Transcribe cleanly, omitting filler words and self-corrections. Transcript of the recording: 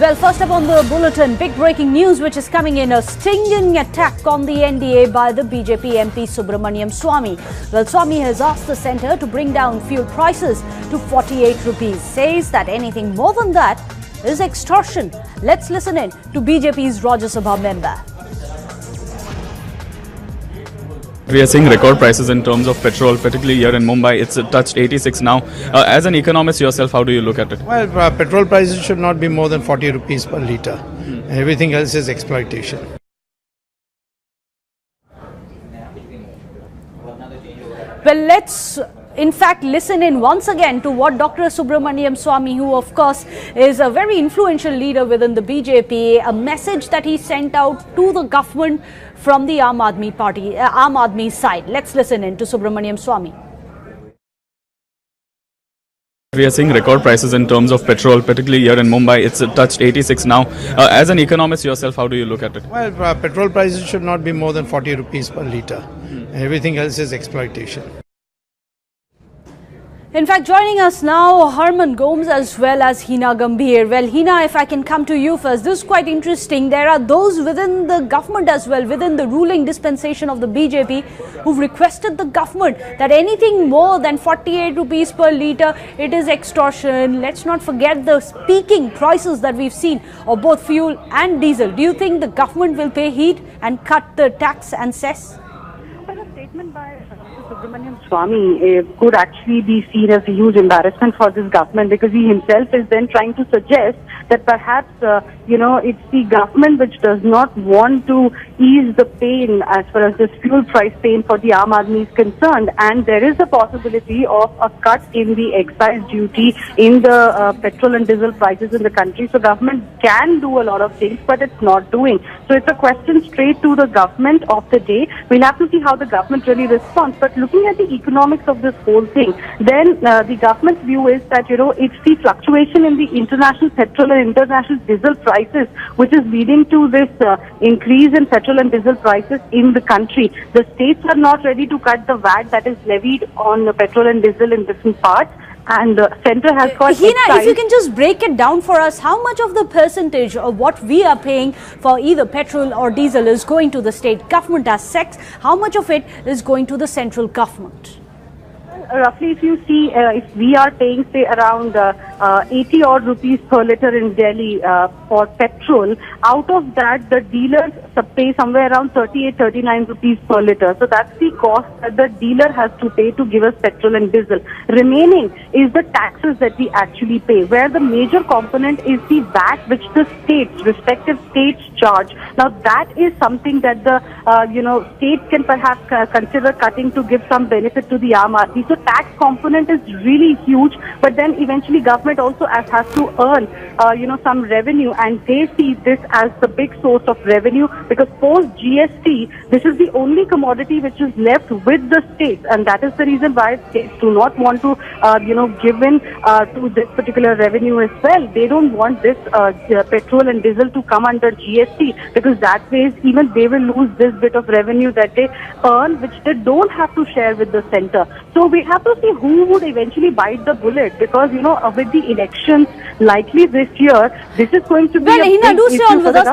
Well, first up on the bulletin, big breaking news which is coming in, a stinging attack on the NDA by the BJP MP Subramaniam Swamy. Well, Swamy has asked the centre to bring down fuel prices to 48 rupees. Says that anything more than that is extortion. Let's listen in to BJP's Rajya Sabha member. We are seeing record prices in terms of petrol, particularly here in Mumbai. It's touched 86 now. As an economist yourself, how do you look at it? Well, petrol prices should not be more than 40 rupees per litre. Everything else is exploitation. Well, let's in fact listen in once again to what Dr. Subramaniam Swamy, who of course is a very influential leader within the BJP, a message that he sent out to the government from the Aam Aadmi Party, Aam Aadmi side. Let's listen in to Subramaniam Swamy. We are seeing record prices in terms of petrol, particularly here in Mumbai. It's touched 86 now. As an economist yourself, how do you look at it? Well, petrol prices should not be more than 40 rupees per litre. Everything else is exploitation. In fact, joining us now, Harman Gomes as well as Hina Gambhir. Well, Hina, if I can come to you first, this is quite interesting. There are those within the government as well, within the ruling dispensation of the BJP, who've requested the government that anything more than 48 rupees per litre, it is extortion. Let's not forget the peaking prices that we've seen of both fuel and diesel. Do you think the government will pay heed and cut the tax and cess? Well, a statement by Subramaniam Swamy could actually be seen as a huge embarrassment for this government, because he himself is then trying to suggest that perhaps, it's the government which does not want to ease the pain as far as this fuel price pain for the Aam Aadmi is concerned. And there is a possibility of a cut in the excise duty in the petrol and diesel prices in the country. So government can do a lot of things, but it's not doing. So it's a question straight to the government of the day. We'll have to see how the government really responds. But looking at the economics of this whole thing, then the government's view is that, it's the fluctuation in the international petrol and international diesel prices which is leading to this increase in petrol and diesel prices in the country. The states are not ready to cut the VAT that is levied on the petrol and diesel in different parts. And the centre has got Hina, if you can just break it down for us, how much of the percentage of what we are paying for either petrol or diesel is going to the state government as sex? How much of it is going to the central government? Roughly, if you see, if we are paying, say, around 80 odd rupees per litre in Delhi for petrol, out of that, the dealers pay somewhere around 38-39 rupees per litre. So that's the cost that the dealer has to pay to give us petrol and diesel. Remaining is the taxes that we actually pay, where the major component is the VAT which the states, respective states charge. Now that is something that the states can perhaps consider cutting to give some benefit to the Aam Aadmi. So tax component is really huge, but then eventually government also has to earn some revenue, and they see this as the big source of revenue, because post GST this is the only commodity which is left with the states, and that is the reason why states do not want to give in to this particular revenue as well. They don't want this petrol and diesel to come under GST, because that way even they will lose this bit of revenue that they earn, which they don't have to share with the centre. So we have to see who would eventually bite the bullet, because with the elections likely this year, this is going to be Well, Hina, do stay on with us.